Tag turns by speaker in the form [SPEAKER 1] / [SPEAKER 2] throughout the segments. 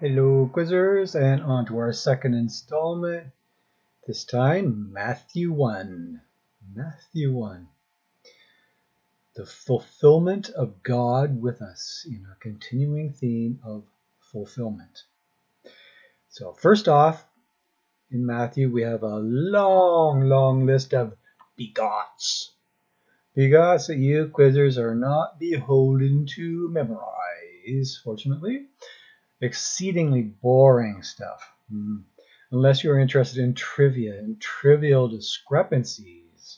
[SPEAKER 1] Hello, quizzers, and on to our second installment. This time, Matthew 1. Matthew 1. The fulfillment of God with us in our continuing theme of fulfillment. So, first off, in Matthew, we have a long list of begots. Begots that you quizzers are not beholden to memorize, fortunately. Exceedingly boring stuff. Unless you're interested in trivia and trivial discrepancies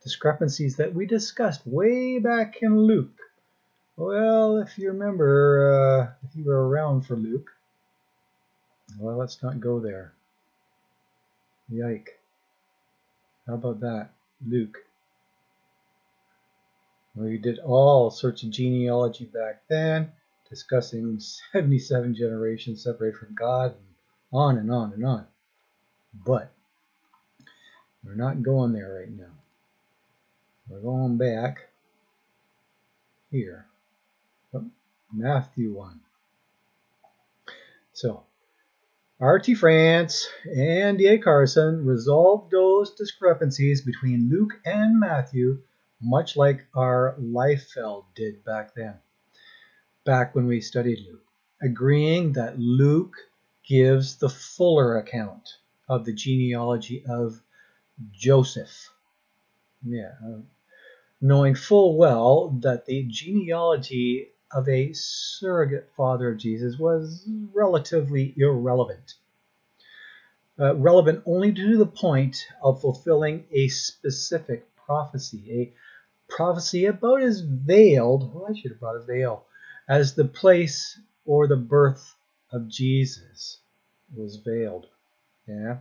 [SPEAKER 1] that we discussed way back in Luke. Well, if you remember, if you were around for Luke, well, let's not go there. Yike. How about that, Luke? We did all sorts of genealogy back then, discussing 77 generations separated from God, and on and on and on. But we're not going there right now. We're going back here. Matthew 1. So, R.T. France and D.A. Carson resolved those discrepancies between Luke and Matthew, much like our Liefeld did back then, back when we studied Luke, agreeing that Luke gives the fuller account of the genealogy of Joseph. Knowing full well that the genealogy of a surrogate father of Jesus was relatively irrelevant. Relevant only to the point of fulfilling a specific prophecy, a prophecy about as veiled, well, I should have brought a veil, as the place or the birth of Jesus was veiled. Yeah,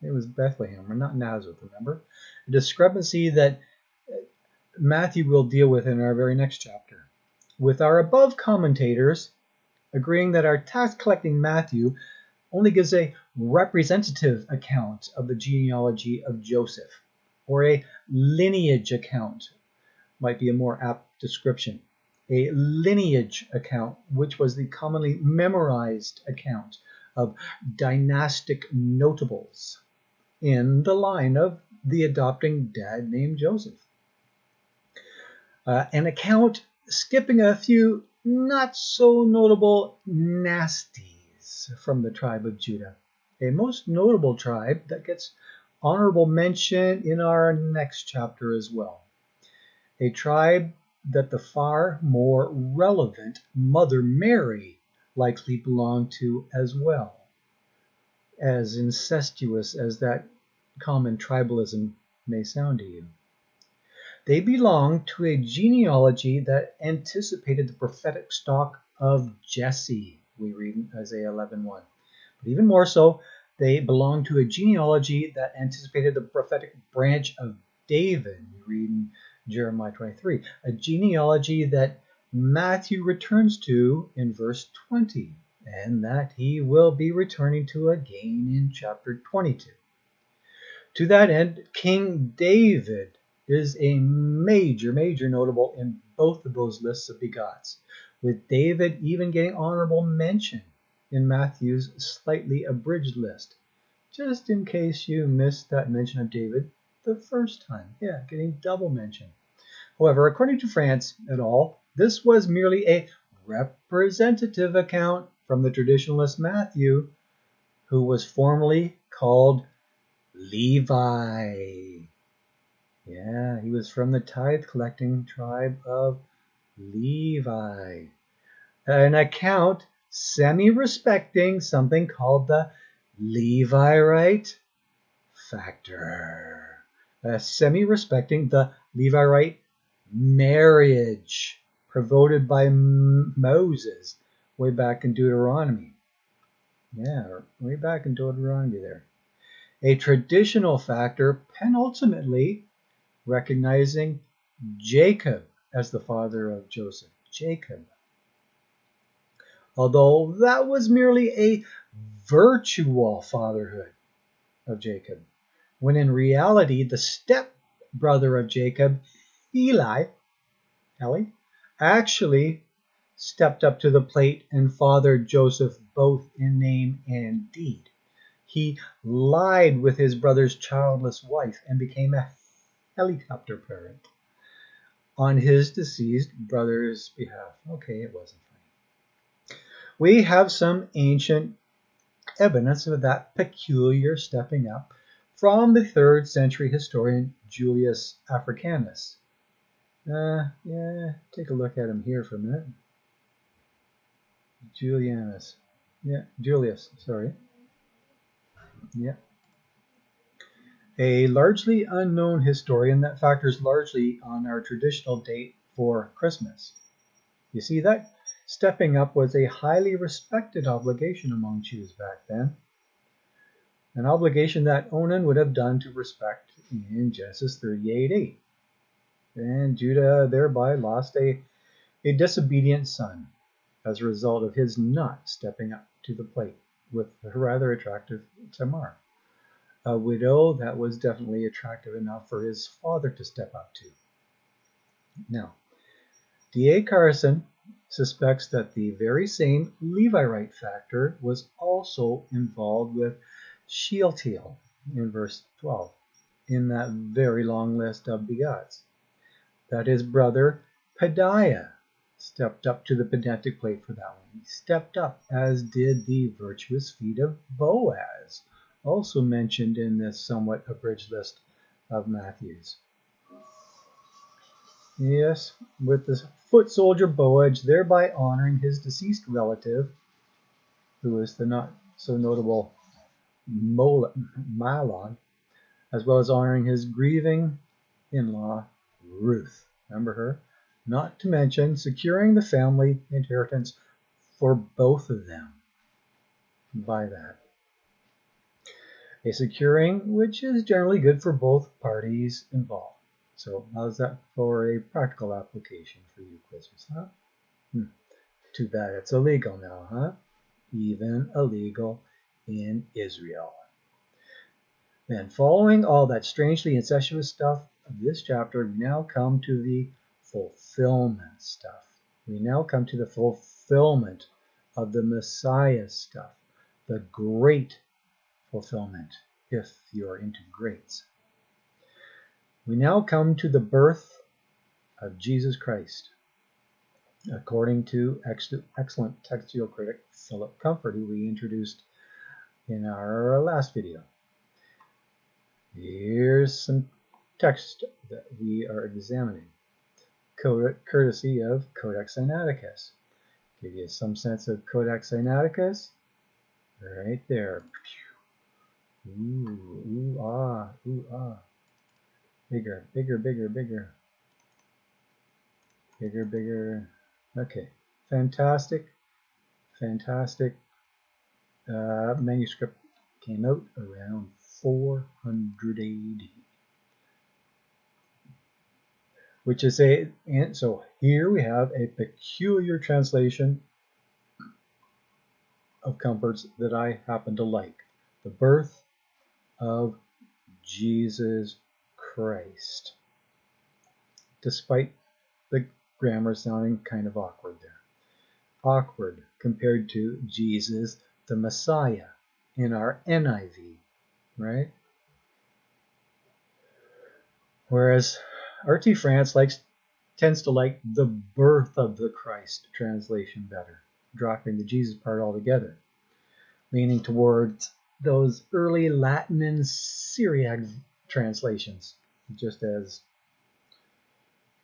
[SPEAKER 1] it was Bethlehem, or not Nazareth, remember? A discrepancy that Matthew will deal with in our very next chapter, with our above commentators agreeing that our tax collecting Matthew only gives a representative account of the genealogy of Joseph, or a lineage account might be a more apt description. A lineage account, which was the commonly memorized account of dynastic notables in the line of the adopting dad named Joseph. An account skipping a few not so notable nasties from the tribe of Judah, a most notable tribe that gets honorable mention in our next chapter as well. A tribe that the far more relevant Mother Mary likely belonged to as well, as incestuous as that common tribalism may sound to you. They belong to a genealogy that anticipated the prophetic stock of Jesse, we read in Isaiah 11:1. But even more so, they belong to a genealogy that anticipated the prophetic branch of David, we read in Jeremiah 23, a genealogy that Matthew returns to in verse 20, and that he will be returning to again in chapter 22. To that end, King David is a major notable in both of those lists of begots, with David even getting honorable mention in Matthew's slightly abridged list, just in case you missed that mention of David the first time. Yeah, getting double mention. However, according to France et al., this was merely a representative account from the traditionalist Matthew, who was formerly called Levi. Yeah, he was from the tithe-collecting tribe of Levi. An account semi-respecting something called the Levirate factor. Semi-respecting the Levirate marriage promoted by Moses way back in Deuteronomy. Yeah, way back in Deuteronomy there. A traditional factor penultimately recognizing Jacob as the father of Joseph. Jacob. Although that was merely a virtual fatherhood of Jacob, when in reality the step-brother of Jacob, Eli, actually stepped up to the plate and fathered Joseph both in name and deed. He lied with his brother's childless wife and became a helicopter parent on his deceased brother's behalf. Okay, it wasn't funny. We have some ancient evidence of that peculiar stepping up from the 3rd century historian Julius Africanus. Yeah, take a look at him here for a minute. Julius, sorry. Yeah. A largely unknown historian that factors largely on our traditional date for Christmas. You see, that stepping up was a highly respected obligation among Jews back then. An obligation that Onan would have done to respect in Genesis 38:8. And Judah thereby lost a disobedient son as a result of his not stepping up to the plate with a rather attractive Tamar, a widow that was definitely attractive enough for his father to step up to. Now, D.A. Carson suspects that the very same Levirate factor was also involved with Shealtiel in verse 12, in that very long list of begots, that his brother Pedaiah stepped up to the pedantic plate for that one. He stepped up, as did the virtuous feet of Boaz, also mentioned in this somewhat abridged list of Matthew's. Yes, with the foot soldier Boaz, thereby honoring his deceased relative, who was the not so notable Mahlon, as well as honoring his grieving in-law Ruth. Remember her? Not to mention securing the family inheritance for both of them by that. A securing which is generally good for both parties involved. So how's that for a practical application for you, Christmas, huh? Too bad it's illegal now, huh? Even illegal in Israel. Then, following all that strangely incestuous stuff of this chapter, we now come to the fulfillment stuff. We now come to the fulfillment of the Messiah stuff, the great fulfillment, if you're into greats. We now come to the birth of Jesus Christ, according to excellent textual critic Philip Comfort, who we introduced in our last video. Here's some text that we are examining, courtesy of Codex Sinaiticus. Give you some sense of Codex Sinaiticus. Right there. Ooh, ah, ooh, ah. Bigger, bigger, bigger, bigger. Bigger, bigger. Okay. Fantastic. Manuscript came out around 400 AD. Which is so here we have a peculiar translation of Comfort's that I happen to like. The birth of Jesus Christ. Despite the grammar sounding kind of awkward there. Awkward compared to Jesus the Messiah in our NIV, right? Whereas R.T. France tends to like the birth of the Christ translation better, dropping the Jesus part altogether, leaning towards those early Latin and Syriac translations, just as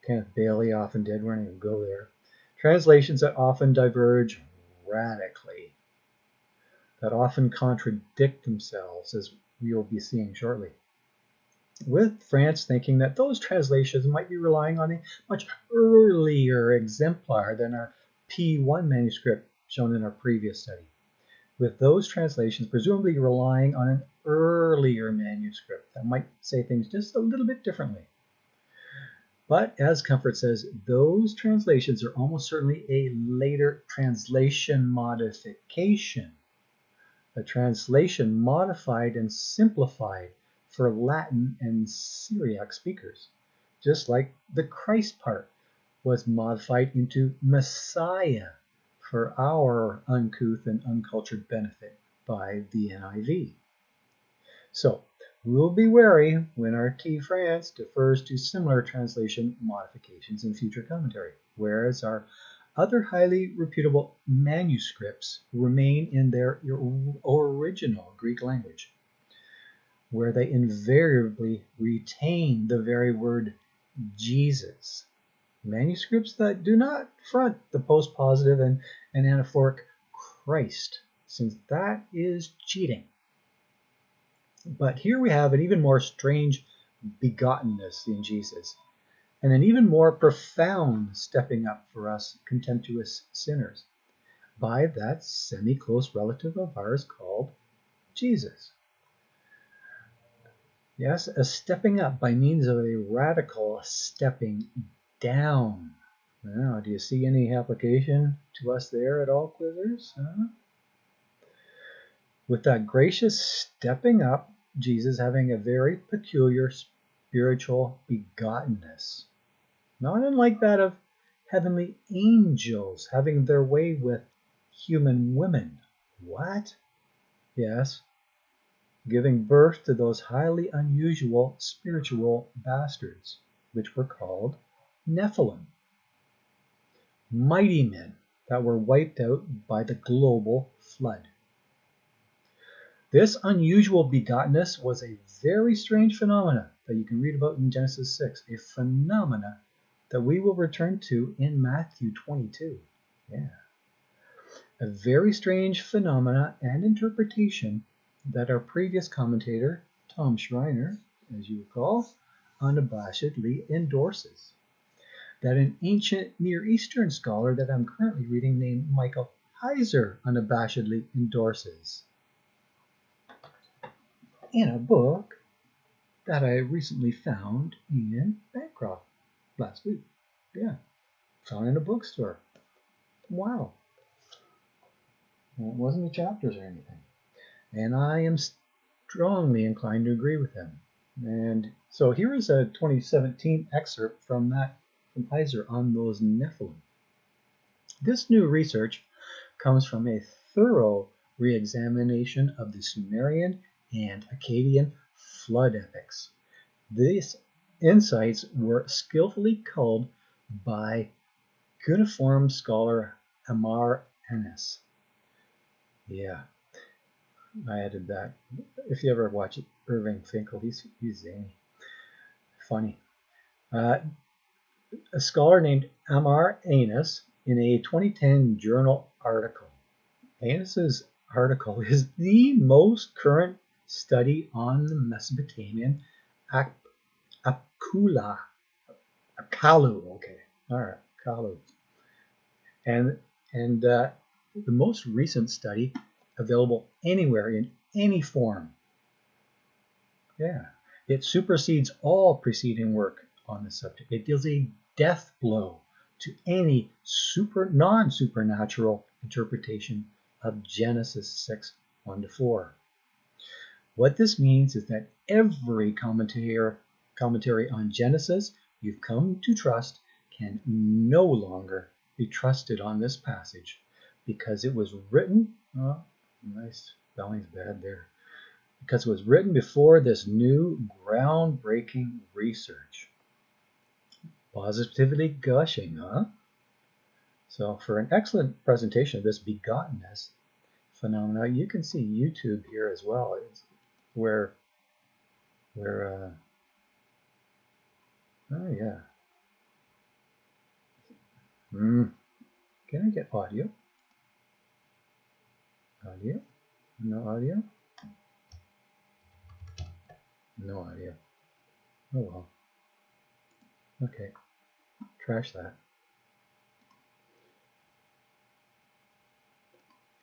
[SPEAKER 1] Kenneth Bailey often did. We're not going to go there. Translations that often diverge radically, that often contradict themselves, as we will be seeing shortly. With France thinking that those translations might be relying on a much earlier exemplar than our P1 manuscript shown in our previous study. With those translations presumably relying on an earlier manuscript that might say things just a little bit differently. But as Comfort says, those translations are almost certainly a later translation modification. A translation modified and simplified for Latin and Syriac speakers, just like the Christ part was modified into Messiah for our uncouth and uncultured benefit by the NIV. So we'll be wary when R.T. France defers to similar translation modifications in future commentary, whereas our other highly reputable manuscripts remain in their original Greek language, where they invariably retain the very word Jesus. Manuscripts that do not front the postpositive and anaphoric Christ, since that is cheating. But here we have an even more strange begottenness in Jesus, and an even more profound stepping up for us contemptuous sinners by that semi-close relative of ours called Jesus. Yes, a stepping up by means of a radical stepping down. Now, do you see any application to us there at all, quizzers? With that gracious stepping up, Jesus having a very peculiar spiritual begottenness, not unlike that of heavenly angels having their way with human women. What? Yes, giving birth to those highly unusual spiritual bastards, which were called Nephilim, mighty men that were wiped out by the global flood. This unusual begottenness was a very strange phenomena that you can read about in Genesis 6, a phenomena that we will return to in Matthew 22. Yeah. A very strange phenomena and interpretation that our previous commentator, Tom Schreiner, as you recall, unabashedly endorses. That an ancient Near Eastern scholar that I'm currently reading named Michael Heiser unabashedly endorses in a book that I recently found in Bancroft last week. Yeah, found in a bookstore. Wow. Well, it wasn't the chapters or anything. And I am strongly inclined to agree with him. And so here is a 2017 excerpt from Heiser on those Nephilim. This new research comes from a thorough re-examination of the Sumerian and Akkadian flood epics. These insights were skillfully culled by cuneiform scholar Amar Enes. Yeah, I added that. If you ever watch it, Irving Finkel, he's zany, funny. A scholar named Amar Enes in a 2010 journal article. Enes's article is the most current study on the Mesopotamian Akalu. Okay, all right, Akalu, and the most recent study available anywhere in any form. Yeah, it supersedes all preceding work on the subject. It deals a death blow to any non-supernatural interpretation of Genesis 6, 1-4. What this means is that every commentary on Genesis you've come to trust can no longer be trusted on this passage because it was written, nice spelling's bad there, because it was written before this new groundbreaking research. Positively gushing, huh? So for an excellent presentation of this begottenness phenomena, you can see YouTube here as well, where oh yeah. Can I get audio? Audio? No audio? No audio. Oh well. Okay. Trash that.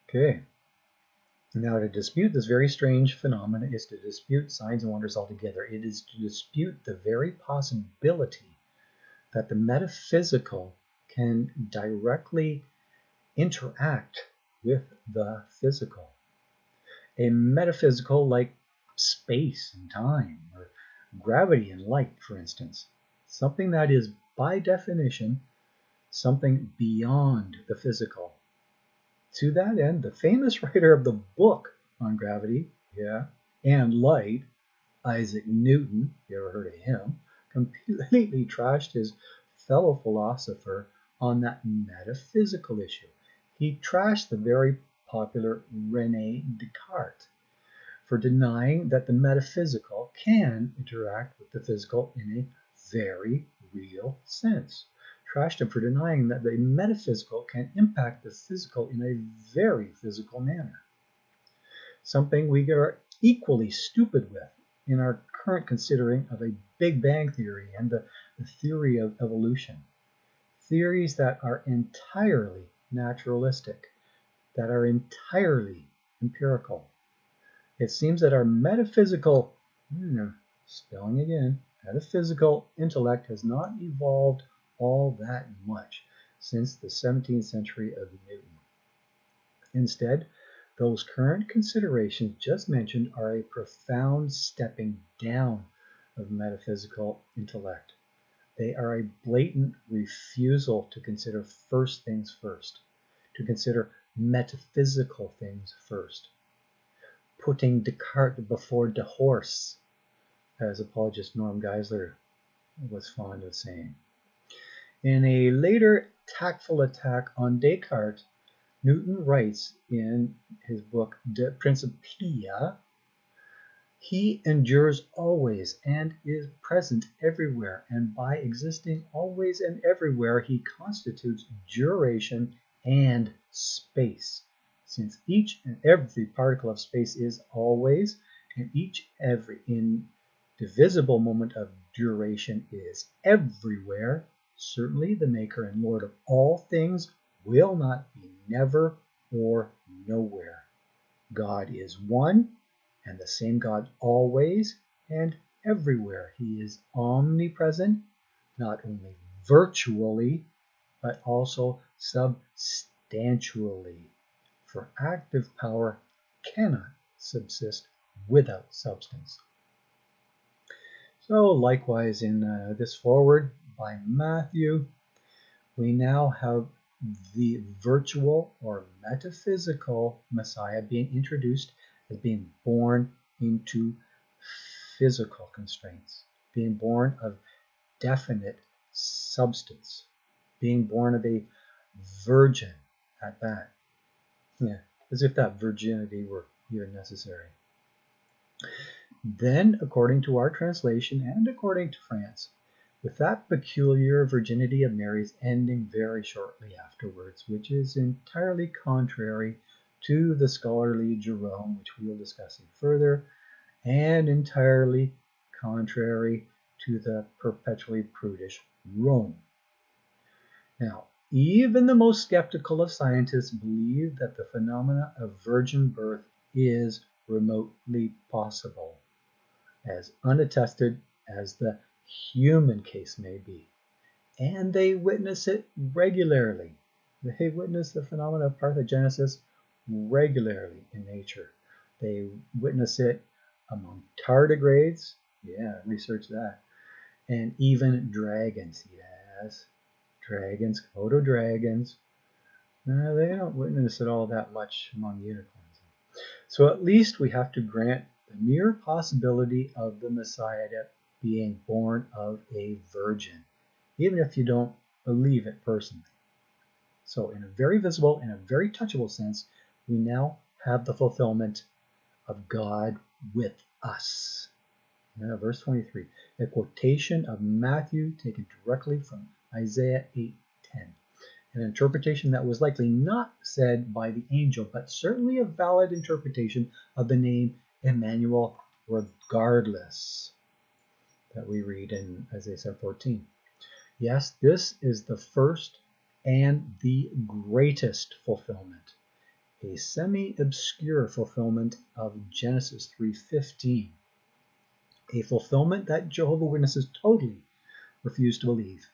[SPEAKER 1] Okay. Now, to dispute this very strange phenomena is to dispute signs and wonders altogether. It is to dispute the very possibility that the metaphysical can directly interact with the physical. A metaphysical like space and time, or gravity and light, for instance. Something that is, by definition, something beyond the physical. To that end, the famous writer of the book on gravity, and light, Isaac Newton, you ever heard of him, completely trashed his fellow philosopher on that metaphysical issue. He trashed the very popular Rene Descartes for denying that the metaphysical can interact with the physical in a very real sense. Trashed him for denying that the metaphysical can impact the physical in a very physical manner. Something we are equally stupid with in our current considering of a Big Bang theory and the theory of evolution. Theories that are entirely naturalistic, that are entirely empirical. It seems that our metaphysical, spelling again, metaphysical intellect has not evolved all that much since the 17th century of Newton. Instead, those current considerations just mentioned are a profound stepping down of metaphysical intellect. They are a blatant refusal to consider first things first, to consider metaphysical things first, putting Descartes before the horse, as apologist Norm Geisler was fond of saying. In a later tactful attack on Descartes, Newton writes in his book De Principia, he endures always and is present everywhere, and by existing always and everywhere, he constitutes duration and space. Since each and every particle of space is always, and every indivisible moment of duration is everywhere, certainly the maker and lord of all things will not be never or nowhere. God is one, and the same God always and everywhere. He is omnipresent, not only virtually, but also substantially. For active power cannot subsist without substance. So likewise in this foreword by Matthew, we now have the virtual or metaphysical Messiah being introduced as being born into physical constraints, being born of definite substance, being born of a virgin at that. As if that virginity were even necessary. Then, according to our translation and according to France, with that peculiar virginity of Mary's ending very shortly afterwards, which is entirely contrary to the scholarly Jerome, which we will discuss further, and entirely contrary to the perpetually prudish Rome. Now, even the most skeptical of scientists believe that the phenomena of virgin birth is remotely possible, as unattested as the human case may be. And they witness it regularly. They witness the phenomena of parthenogenesis regularly in nature. They witness it among tardigrades, research that, and even dragons, dragons, Komodo dragons. They don't witness it all that much among unicorns. So at least we have to grant the mere possibility of the Messiah being born of a virgin, even if you don't believe it personally. So in a very visible and a very touchable sense, we now have the fulfillment of God with us. Verse 23, a quotation of Matthew taken directly from Isaiah 8:10. An interpretation that was likely not said by the angel, but certainly a valid interpretation of the name Emmanuel regardless, that we read in Isaiah 7:14. Yes, this is the first and the greatest fulfillment, a semi-obscure fulfillment of Genesis 3:15, a fulfillment that Jehovah's Witnesses totally refuse to believe,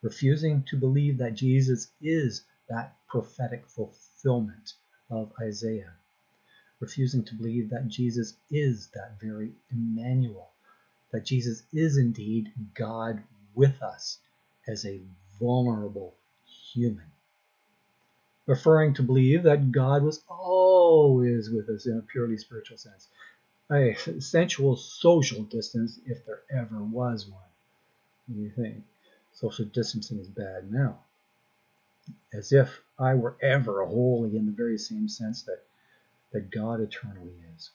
[SPEAKER 1] refusing to believe that Jesus is that prophetic fulfillment of Isaiah, refusing to believe that Jesus is that very Emmanuel, that Jesus is indeed God with us as a vulnerable human. referring to believe that God was always with us in a purely spiritual sense. A sensual social distance, if there ever was one. You think social distancing is bad now, as if I were ever holy in the very same sense that God eternally is.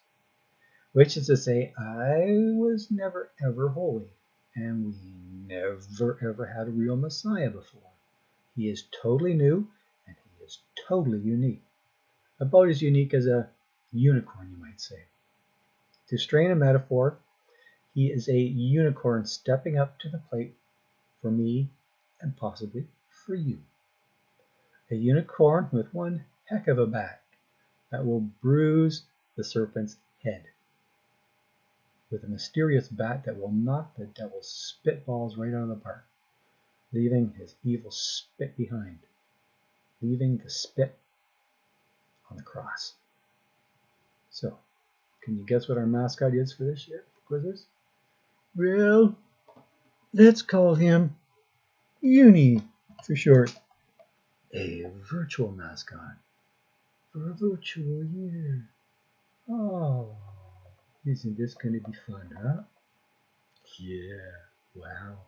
[SPEAKER 1] Which is to say, I was never ever holy, and we never ever had a real Messiah before. He is totally new, and he is totally unique. About as unique as a unicorn, you might say. To strain a metaphor, he is a unicorn stepping up to the plate for me and possibly for you. A unicorn with one heck of a bat that will bruise the serpent's head, with a mysterious bat that will knock the devil's spitballs right out of the park, leaving his evil spit behind, leaving the spit on the cross. So, can you guess what our mascot is for this year, Quizzers? Well, let's call him Uni for short. A virtual mascot for a virtual year. Oh, isn't this going to be fun, huh? Yeah, wow.